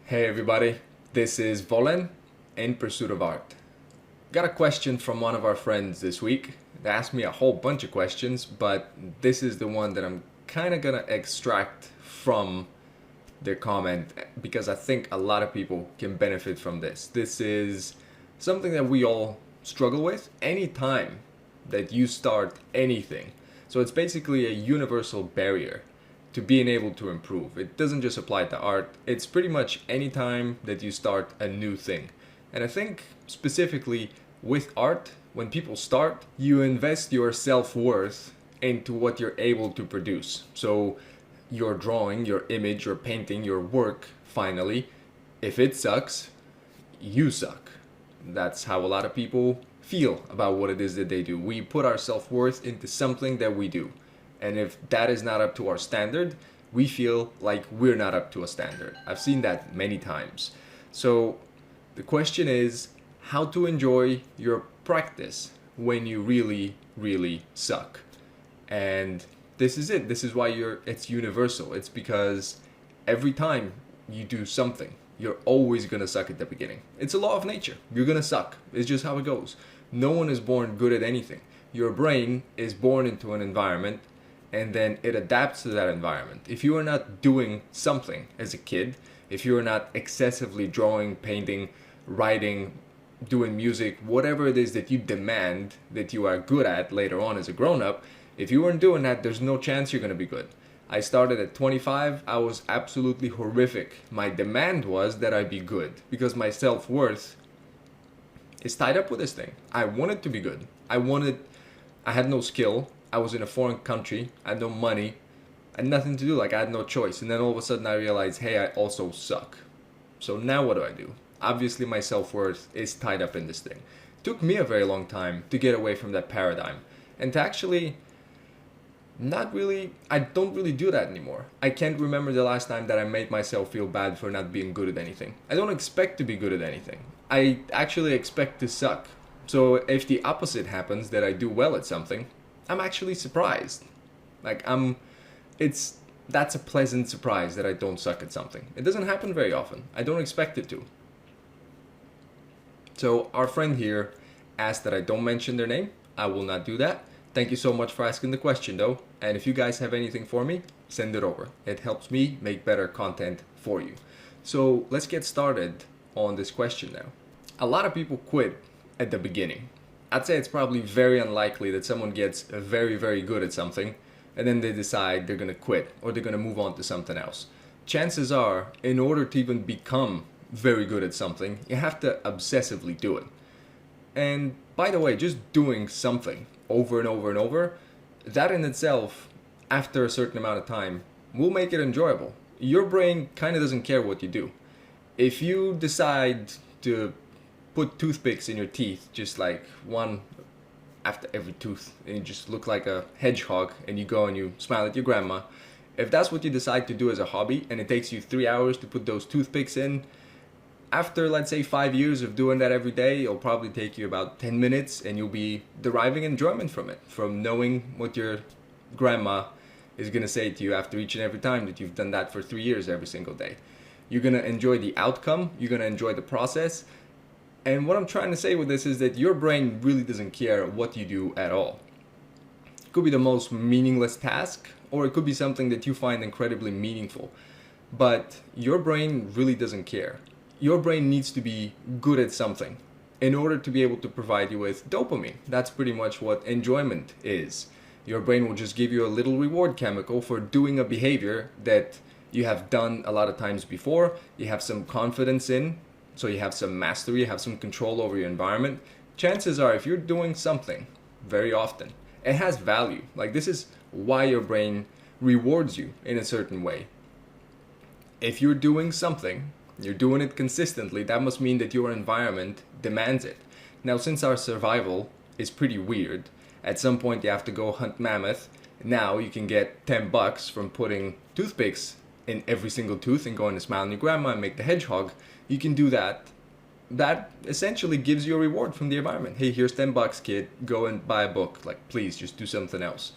Hey everybody, this is Volen in Pursuit of Art. Got a question from one of our friends this week. They asked me a whole bunch of questions, but this is the one that I'm kind of gonna extract from their comment because I think a lot of people can benefit from this. This is something that we all struggle with anytime that you start anything. So it's basically a universal barrier to being able to improve. It doesn't just apply to art, it's pretty much any time that you start a new thing. And I think specifically with art, when people start, you invest your self-worth into what you're able to produce. So your drawing, your image, your painting, your work, finally, if it sucks, you suck. That's how a lot of people feel about what it is that they do. We put our self-worth into something that we do. And if that is not up to our standard, we feel like we're not up to a standard. I've seen that many times. So the question is how to enjoy your practice when you really, really suck. And this is it. This is why it's universal. It's because every time you do something, you're always going to suck at the beginning. It's a law of nature. You're going to suck. It's just how it goes. No one is born good at anything. Your brain is born into an environment and then it adapts to that environment. If you are not doing something as a kid, if you are not excessively drawing, painting, writing, doing music, whatever it is that you demand that you are good at later on as a grown-up, if you weren't doing that, there's no chance you're going to be good. I started at 25, I was absolutely horrific. My demand was that I be good because my self-worth is tied up with this thing. I wanted to be good. I had no skill. I was in a foreign country. I had no money. I had nothing to do. Like I had no choice. And then all of a sudden I realized, hey, I also suck. So now what do? Obviously my self-worth is tied up in this thing. It took me a very long time to get away from that paradigm and to actually I don't really do that anymore. I can't remember the last time that I made myself feel bad for not being good at anything. I don't expect to be good at anything. I actually expect to suck. So if the opposite happens, that I do well at something, I'm actually surprised. That's a pleasant surprise that I don't suck at something. It doesn't happen very often. I don't expect it to. So our friend here asked that I don't mention their name. I will not do that. Thank you so much for asking the question though. And if you guys have anything for me, send it over. It helps me make better content for you. So let's get started on this question now. A lot of people quit at the beginning. I'd say it's probably very unlikely that someone gets very, very good at something and then they decide they're going to quit or they're going to move on to something else. Chances are, in order to even become very good at something, you have to obsessively do it. And by the way, just doing something over and over and over, that in itself, after a certain amount of time, will make it enjoyable. Your brain kind of doesn't care what you do. If you decide to put toothpicks in your teeth, just like one after every tooth, and you just look like a hedgehog, and you go and you smile at your grandma, if that's what you decide to do as a hobby, and it takes you 3 hours to put those toothpicks in, after let's say 5 years of doing that every day, it'll probably take you about 10 minutes and you'll be deriving enjoyment from it, from knowing what your grandma is going to say to you after each and every time that you've done that for 3 years every single day. You're going to enjoy the outcome, you're going to enjoy the process. And what I'm trying to say with this is that your brain really doesn't care what you do at all. It could be the most meaningless task, or it could be something that you find incredibly meaningful. But your brain really doesn't care. Your brain needs to be good at something in order to be able to provide you with dopamine. That's pretty much what enjoyment is. Your brain will just give you a little reward chemical for doing a behavior that you have done a lot of times before, you have some confidence in, so you have some mastery, you have some control over your environment. Chances are if you're doing something very often, it has value. Like this is why your brain rewards you in a certain way. If you're doing something, you're doing it consistently, that must mean that your environment demands it. Now, since our survival is pretty weird, at some point you have to go hunt mammoth. Now you can get $10 from putting toothpicks in every single tooth and going to smile on your grandma and make the hedgehog. You can do that. That essentially gives you a reward from the environment. Hey, here's $10, kid. Go and buy a book. Like, please, just do something else.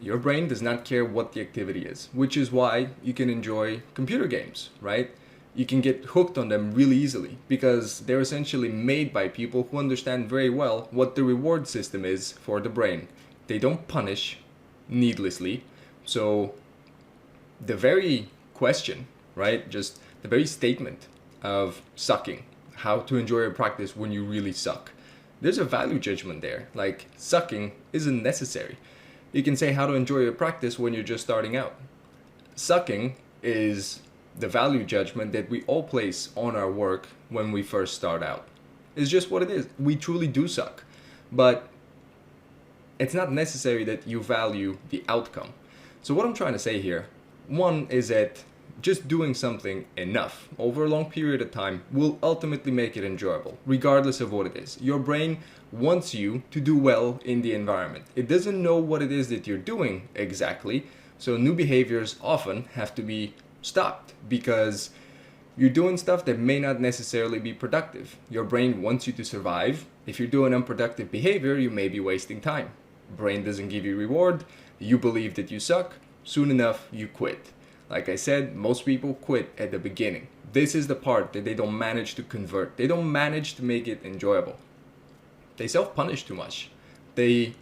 Your brain does not care what the activity is, which is why you can enjoy computer games, right? You can get hooked on them really easily because they're essentially made by people who understand very well what the reward system is for the brain. They don't punish needlessly. So the very question, right? Just the very statement of sucking, how to enjoy a practice when you really suck. There's a value judgment there. Like, sucking isn't necessary. You can say how to enjoy a practice when you're just starting out. Sucking is the value judgment that we all place on our work when we first start out. It's just what it is. We truly do suck. But it's not necessary that you value the outcome. So what I'm trying to say here, one is that just doing something enough over a long period of time will ultimately make it enjoyable, regardless of what it is. Your brain wants you to do well in the environment. It doesn't know what it is that you're doing exactly, so new behaviors often have to be stopped because you're doing stuff that may not necessarily be productive. Your brain wants you to survive. If you're doing unproductive behavior, you may be wasting time. Brain doesn't give you reward, you believe that you suck, soon enough you quit. Like I said, most people quit at the beginning. This is the part that they don't manage to convert. They don't manage to make it enjoyable. They self-punish too much. They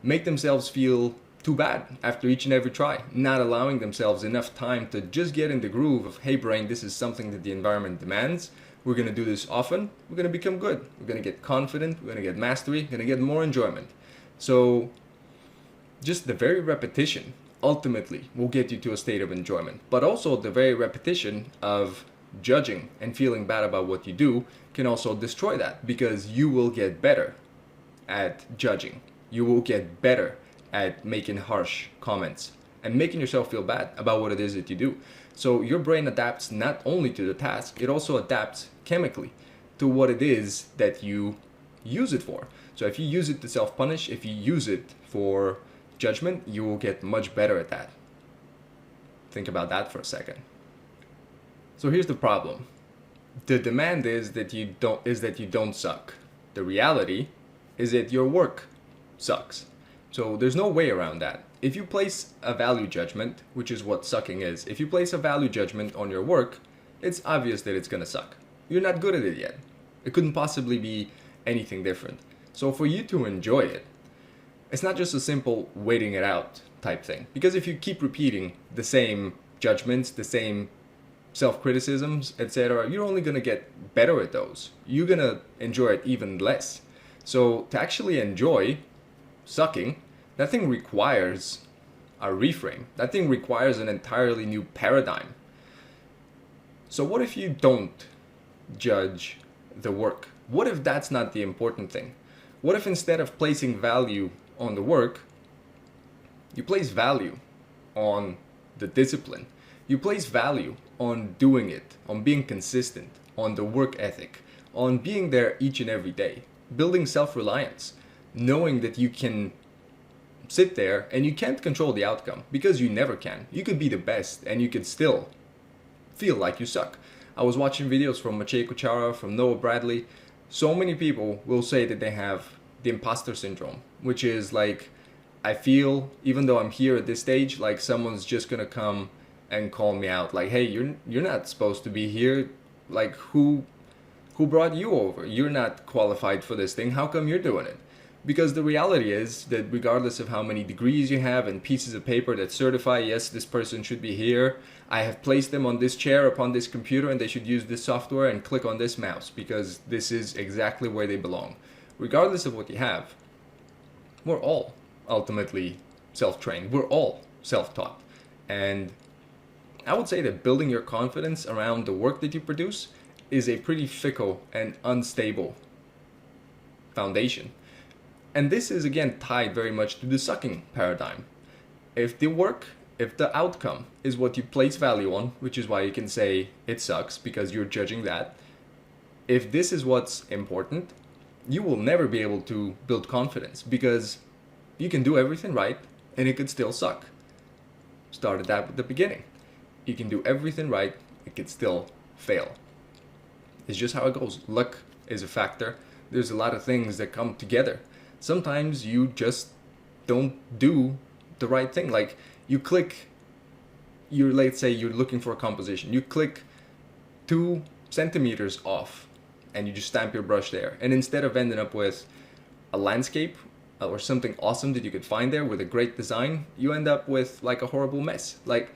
make themselves feel too bad after each and every try, not allowing themselves enough time to just get in the groove of, hey brain, this is something that the environment demands. We're going to do this often. We're going to become good. We're going to get confident. We're going to get mastery. We're going to get more enjoyment. So just the very repetition ultimately will get you to a state of enjoyment. But also the very repetition of judging and feeling bad about what you do can also destroy that, because you will get better at judging. You will get better at making harsh comments and making yourself feel bad about what it is that you do. So your brain adapts not only to the task, it also adapts chemically to what it is that you use it for. So if you use it to self-punish, if you use it for judgment, you will get much better at that. Think about that for a second. So here's the problem. The demand is that you don't suck. The reality is that your work sucks. So there's no way around that. If you place a value judgment, which is what sucking is, if you place a value judgment on your work, it's obvious that it's gonna suck. You're not good at it yet. It couldn't possibly be anything different. So for you to enjoy it, it's not just a simple waiting it out type thing. Because if you keep repeating the same judgments, the same self-criticisms, etc., you're only going to get better at those. You're going to enjoy it even less. So to actually enjoy sucking, that thing requires a reframe. That thing requires an entirely new paradigm. So what if you don't judge the work? What if that's not the important thing? What if instead of placing value on the work, you place value on the discipline? You place value on doing it, on being consistent, on the work ethic, on being there each and every day, building self-reliance, knowing that you can sit there and you can't control the outcome, because you never can. You could be the best and you could still feel like you suck. I was watching videos from Maciej Kuchara, from Noah Bradley. So many people will say that they have the imposter syndrome, which is like, I feel, even though I'm here at this stage, like someone's just gonna come and call me out, like, hey, you're not supposed to be here. Like, who brought you over? You're not qualified for this thing. How come you're doing it? Because the reality is that regardless of how many degrees you have and pieces of paper that certify, yes, this person should be here, I have placed them on this chair upon this computer and they should use this software and click on this mouse because this is exactly where they belong. Regardless of what you have, we're all ultimately self-trained. We're all self-taught. And I would say that building your confidence around the work that you produce is a pretty fickle and unstable foundation. And this is again tied very much to the sucking paradigm. If the outcome is what you place value on, which is why you can say it sucks because you're judging that, if this is what's important, you will never be able to build confidence because you can do everything right and it could still suck. Started that at the beginning. You can do everything right, it could still fail. It's just how it goes. Luck is a factor. There's a lot of things that come together. Sometimes you just don't do the right thing. Like you click, let's say you're looking for a composition, you click 2 centimeters off and you just stamp your brush there, and instead of ending up with a landscape or something awesome that you could find there with a great design, you end up with like a horrible mess. Like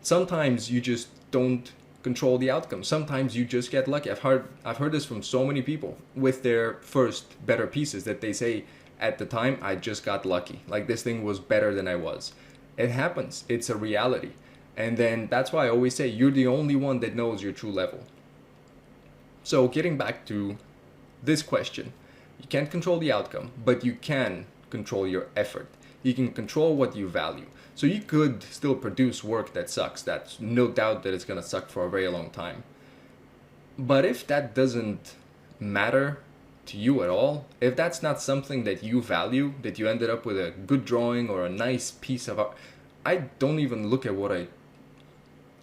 sometimes you just don't control the outcome. Sometimes you just get lucky. I've heard this from so many people with their first better pieces, that they say at the time, I just got lucky. Like this thing was better than I was. It happens. It's a reality. And then that's why I always say you're the only one that knows your true level. So getting back to this question, you can't control the outcome, but you can control your effort. You can control what you value. So you could still produce work that sucks. That's no doubt that it's going to suck for a very long time. But if that doesn't matter to you at all, if that's not something that you value, that you ended up with a good drawing or a nice piece of art, I don't even look at what I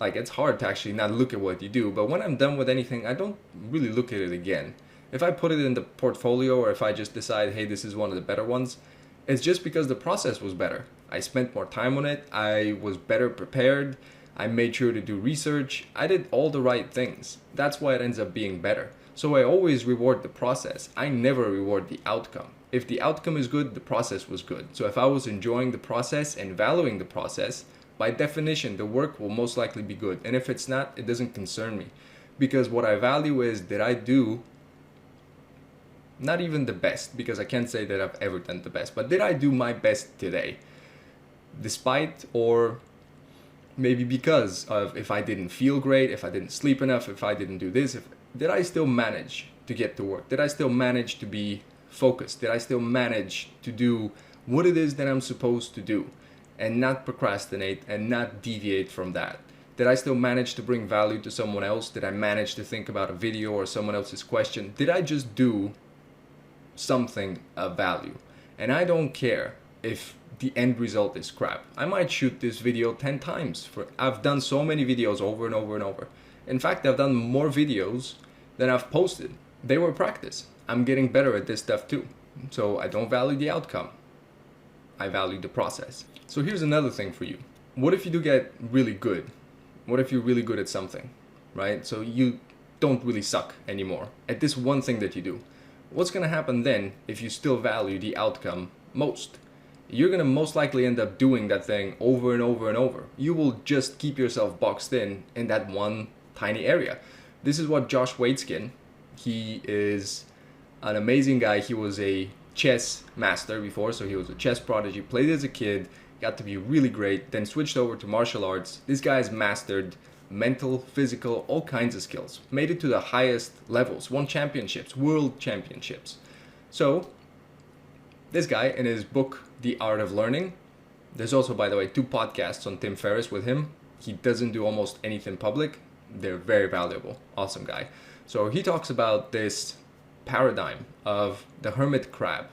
like. It's hard to actually not look at what you do, but when I'm done with anything, I don't really look at it again. If I put it in the portfolio, or if I just decide, hey, this is one of the better ones, it's just because the process was better. I spent more time on it, I was better prepared, I made sure to do research, I did all the right things. That's why it ends up being better. So I always reward the process. I never reward the outcome. If the outcome is good, the process was good. So if I was enjoying the process and valuing the process, by definition, the work will most likely be good. And if it's not, it doesn't concern me. Because what I value is, did I do not even the best, because I can't say that I've ever done the best, but did I do my best today? Despite, or maybe because of, if I didn't feel great, if I didn't sleep enough, if I didn't do this, did I still manage to get to work? Did I still manage to be focused? Did I still manage to do what it is that I'm supposed to do and not procrastinate and not deviate from that? Did I still manage to bring value to someone else? Did I manage to think about a video or someone else's question? Did I just do something of value? And I don't care if the end result is crap. I might shoot this video 10 times. I've done so many videos over and over and over. In fact, I've done more videos than I've posted. They were practice. I'm getting better at this stuff too. So I don't value the outcome. I value the process. So here's another thing for you. What if you do get really good? What if you're really good at something, right? So you don't really suck anymore at this one thing that you do. What's going to happen then if you still value the outcome most? You're going to most likely end up doing that thing over and over and over. You will just keep yourself boxed in that one tiny area. This is what Josh Waitzkin, he is an amazing guy. He was a chess master before, so he was a chess prodigy, played as a kid, got to be really great, then switched over to martial arts. This guy's mastered mental, physical, all kinds of skills, made it to the highest levels, won championships, world championships. So this guy, in his book The Art of Learning, there's also, by the way, 2 podcasts on Tim Ferriss with him. He doesn't do almost anything public. They're very valuable. Awesome guy. So he talks about this paradigm of the hermit crab.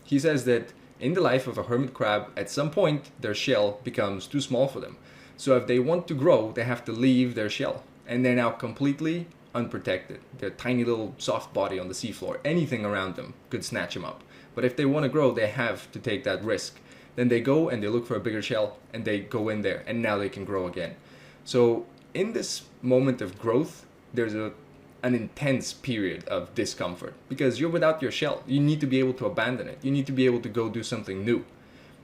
He says that in the life of a hermit crab, at some point their shell becomes too small for them. So if they want to grow, they have to leave their shell, and they're now completely unprotected. Their tiny little soft body on the seafloor, anything around them could snatch them up. But if they want to grow, they have to take that risk. Then they go and they look for a bigger shell, and they go in there, and now they can grow again. So in this moment of growth, there's an intense period of discomfort, because you're without your shell. You need to be able to abandon it. You need to be able to go do something new.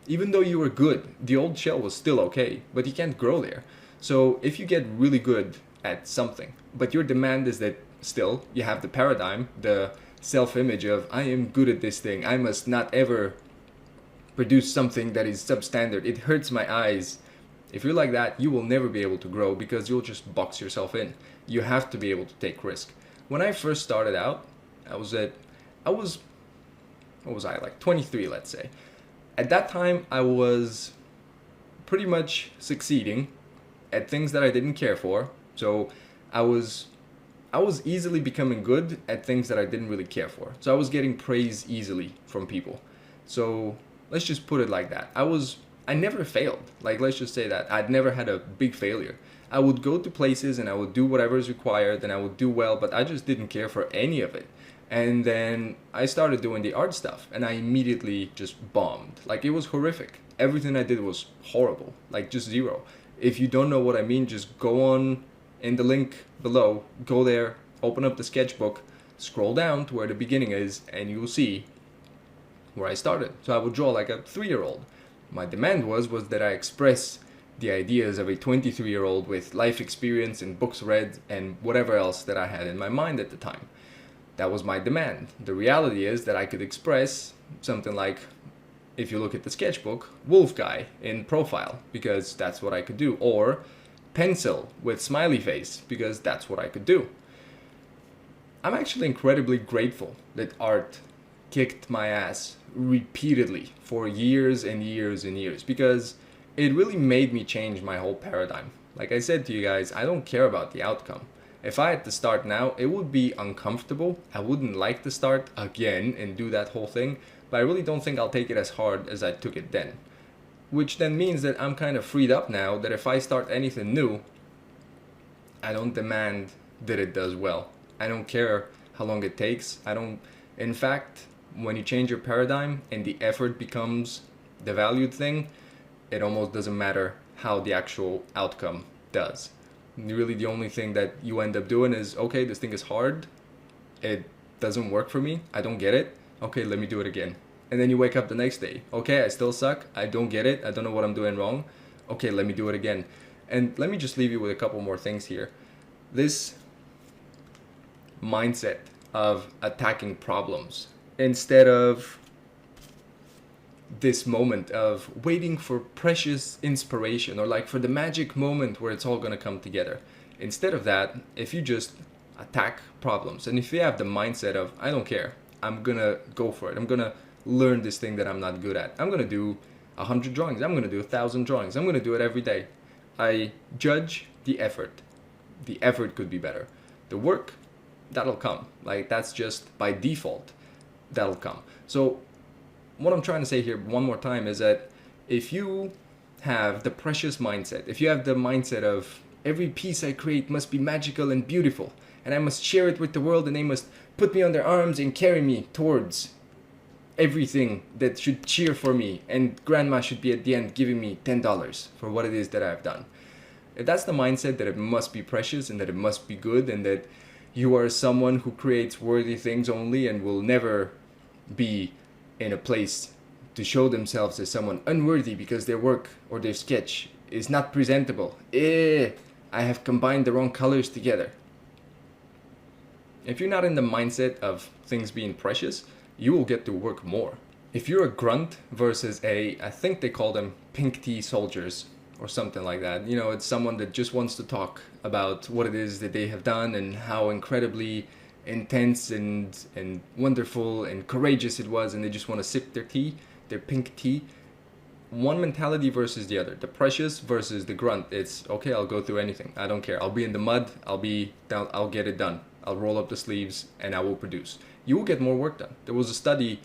Even though you were good, the old shell was still okay, but you can't grow there. So if you get really good at something, but your demand is that still you have the paradigm, the self-image of, I am good at this thing, I must not ever produce something that is substandard, it hurts my eyes. If you're like that, you will never be able to grow, because you'll just box yourself in. You have to be able to take risk. When I first started out, I was like 23, let's say. At that time, I was pretty much succeeding at things that I didn't care for. So I was easily becoming good at things that I didn't really care for. So I was getting praise easily from people. So let's just put it like that. I never failed. Like, let's just say that. I'd never had a big failure. I would go to places and I would do whatever is required and I would do well, but I just didn't care for any of it. And then I started doing the art stuff, and I immediately just bombed. Like, it was horrific. Everything I did was horrible, like just zero. If you don't know what I mean, just go on in the link below, go there, open up the sketchbook, scroll down to where the beginning is, and you'll see where I started. So I would draw like a 3-year-old. My demand was that I express the ideas of a 23-year-old with life experience and books read and whatever else that I had in my mind at the time. That was my demand. The reality is that I could express something like, if you look at the sketchbook, wolf guy in profile, because that's what I could do, or pencil with smiley face, because that's what I could do. I'm actually incredibly grateful that art kicked my ass repeatedly for years and years and years, because it really made me change my whole paradigm. Like I said to you guys, I don't care about the outcome. If I had to start now, it would be uncomfortable. I wouldn't like to start again and do that whole thing, but I really don't think I'll take it as hard as I took it then. Which then means that I'm kind of freed up now, that if I start anything new, I don't demand that it does well. I don't care how long it takes. In fact, when you change your paradigm and the effort becomes the valued thing, it almost doesn't matter how the actual outcome does. Really, the only thing that you end up doing is, okay, this thing is hard, it doesn't work for me, I don't get it, okay, let me do it again. And then you wake up the next day, okay, I still suck, I don't get it, I don't know what I'm doing wrong, okay, let me do it again. And let me just leave you with a couple more things here. This mindset of attacking problems instead of this moment of waiting for precious inspiration, or like for the magic moment where it's all going to come together. Instead of that, if you just attack problems, and if you have the mindset of, I don't care, I'm going to go for it, I'm going to learn this thing that I'm not good at, I'm going to do 100 drawings, I'm going to do 1,000 drawings, I'm going to do it every day. I judge the effort. The effort could be better. The work, that'll come. Like, that's just by default, that'll come. So what I'm trying to say here one more time is that if you have the precious mindset, if you have the mindset of every piece I create must be magical and beautiful, and I must share it with the world, and they must put me on their arms and carry me towards everything that should cheer for me, and grandma should be at the end giving me $10 for what it is that I've done. If that's the mindset that it must be precious and that it must be good and that you are someone who creates worthy things only and will never be in a place to show themselves as someone unworthy because their work or their sketch is not presentable. I have combined the wrong colors together. If you're not in the mindset of things being precious, you will get to work more. If you're a grunt versus I think they call them pink tea soldiers or something like that. You know, it's someone that just wants to talk about what it is that they have done and how incredibly intense and wonderful and courageous it was, and they just want to sip their tea, their pink tea. One mentality versus the other. The precious versus the grunt. It's okay, I'll go through anything. I don't care. I'll be in the mud. I'll get it done. I'll roll up the sleeves and I will produce. You will get more work done. There was a study,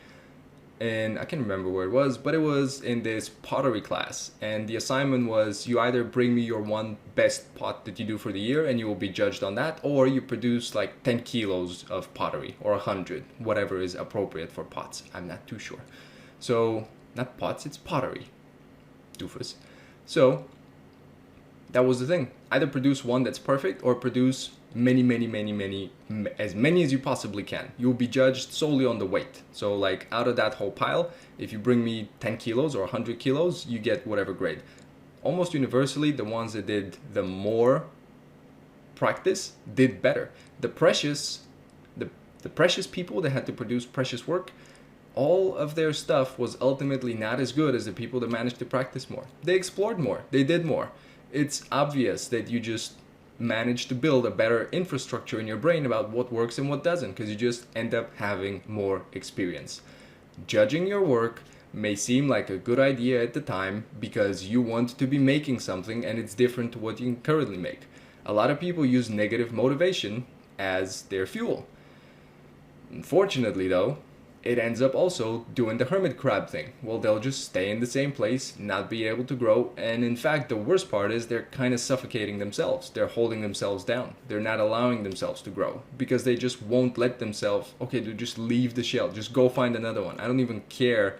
and I can't remember where it was, but it was in this pottery class, and the assignment was, you either bring me your one best pot that you do for the year and you will be judged on that, or you produce like 10 kilos of pottery, or 100, whatever is appropriate for pots. I'm not too sure. So not pots, it's pottery, doofus. So that was the thing. Either produce one that's perfect or produce many, as many as you possibly can. You'll be judged solely on the weight. So like out of that whole pile, if you bring me 10 kilos or 100 kilos, you get whatever grade. Almost universally, the ones that did the more practice did better. The precious people that had to produce precious work, all of their stuff was ultimately not as good as the people that managed to practice more. They explored more, they did more. It's obvious that you just manage to build a better infrastructure in your brain about what works and what doesn't, because you just end up having more experience. Judging your work may seem like a good idea at the time because you want to be making something and it's different to what you can currently make. A lot of people use negative motivation as their fuel. Unfortunately though, it ends up also doing the hermit crab thing. Well, they'll just stay in the same place, not be able to grow, and in fact, the worst part is they're kind of suffocating themselves. They're holding themselves down. They're not allowing themselves to grow because they just won't let themselves, okay, to just leave the shell, just go find another one. I don't even care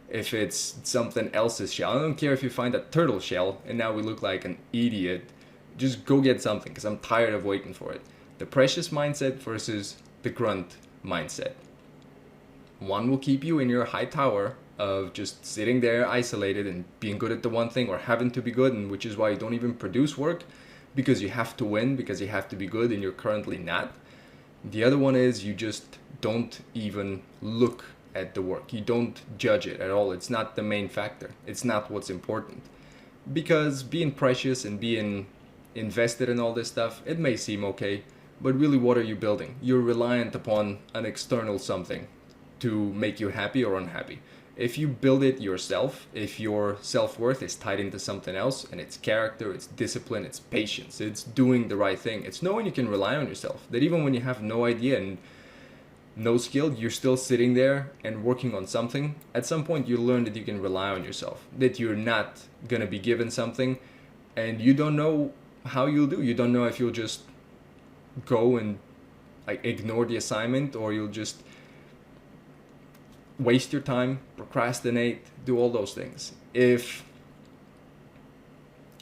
if it's something else's shell. I don't care if you find a turtle shell and now we look like an idiot. Just go get something because I'm tired of waiting for it. The precious mindset versus the grunt mindset. One will keep you in your high tower of just sitting there isolated and being good at the one thing or having to be good, and which is why you don't even produce work because you have to win, because you have to be good and you're currently not. The other one is you just don't even look at the work. You don't judge it at all. It's not the main factor. It's not what's important. Because being precious and being invested in all this stuff, it may seem okay, but really what are you building? You're reliant upon an external something to make you happy or unhappy. If you build it yourself, if your self-worth is tied into something else, and it's character, it's discipline, it's patience, it's doing the right thing, it's knowing you can rely on yourself, that even when you have no idea and no skill, you're still sitting there and working on something, at some point you learn that you can rely on yourself, that you're not gonna be given something and you don't know how you'll do. You don't know if you'll just go and like ignore the assignment, or you'll just waste your time, procrastinate, do all those things. If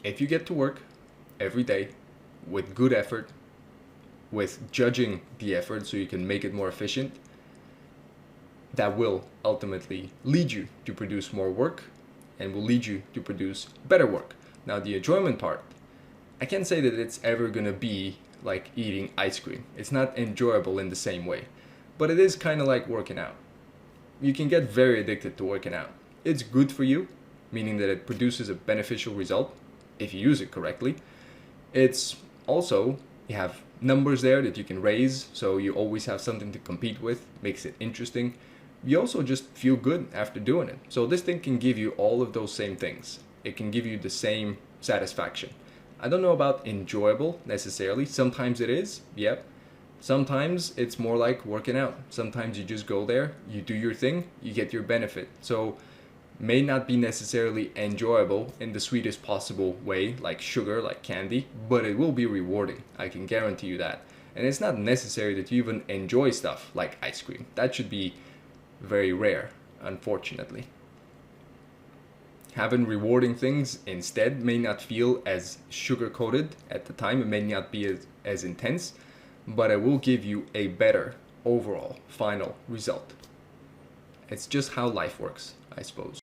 you get to work every day with good effort, with judging the effort so you can make it more efficient, that will ultimately lead you to produce more work and will lead you to produce better work. Now, the enjoyment part, I can't say that it's ever gonna be like eating ice cream. It's not enjoyable in the same way, but it is kind of like working out. You can get very addicted to working out. It's good for you, meaning that it produces a beneficial result if you use it correctly. It's also, you have numbers there that you can raise, so you always have something to compete with, makes it interesting. You also just feel good after doing it. So this thing can give you all of those same things. It can give you the same satisfaction. I don't know about enjoyable necessarily. Sometimes it is, yep. Sometimes it's more like working out. Sometimes you just go there, you do your thing, you get your benefit. So may not be necessarily enjoyable in the sweetest possible way, like sugar, like candy, but it will be rewarding. I can guarantee you that. And it's not necessary that you even enjoy stuff like ice cream. That should be very rare, unfortunately. Having rewarding things instead may not feel as sugar-coated at the time. It may not be as intense, but it will give you a better overall final result. It's just how life works, I suppose.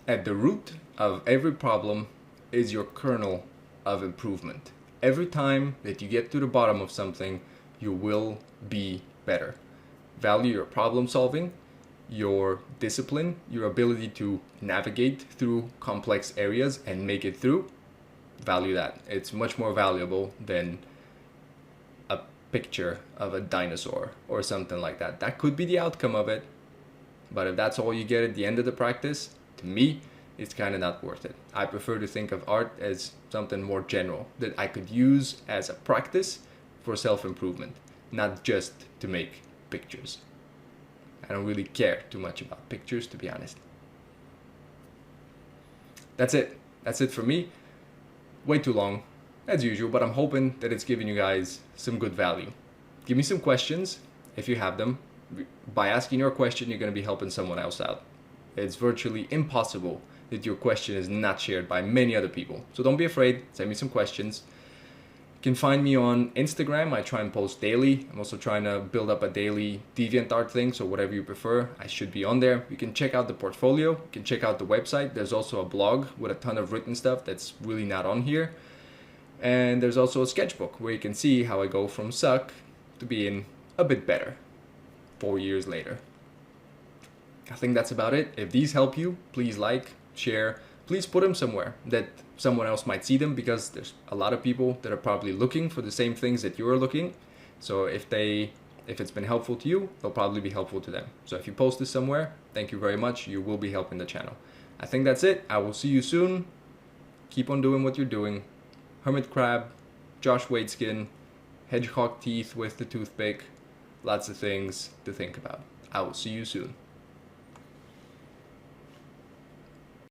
At the root of every problem is your kernel of improvement. Every time that you get to the bottom of something, you will be better. Value your problem solving, your discipline, your ability to navigate through complex areas and make it through. Value that. It's much more valuable than a picture of a dinosaur or something like that. That could be the outcome of it, but if that's all you get at the end of the practice, to me, it's kind of not worth it. I prefer to think of art as something more general that I could use as a practice for self-improvement, not just to make pictures. I don't really care too much about pictures, to be honest. That's it. That's it for me. Way too long, as usual, but I'm hoping that it's giving you guys some good value. Give me some questions if you have them. By asking your question, you're going to be helping someone else out. It's virtually impossible that your question is not shared by many other people. So don't be afraid. Send me some questions. You can find me on Instagram. I try and post daily. I'm also trying to build up a daily DeviantArt thing, so whatever you prefer, I should be on there. You can check out the portfolio. You can check out the website. There's also a blog with a ton of written stuff that's really not on here. And there's also a sketchbook where you can see how I go from suck to being a bit better 4 years later. I think that's about it. If these help you, please like, share, please put them somewhere that someone else might see them, because there's a lot of people that are probably looking for the same things that you're looking. So if it's been helpful to you, they'll probably be helpful to them. So if you post this somewhere, thank you very much. You will be helping the channel. I think that's it. I will see you soon. Keep on doing what you're doing. Hermit crab, Josh Wade skin, hedgehog teeth with the toothpick. Lots of things to think about. I will see you soon.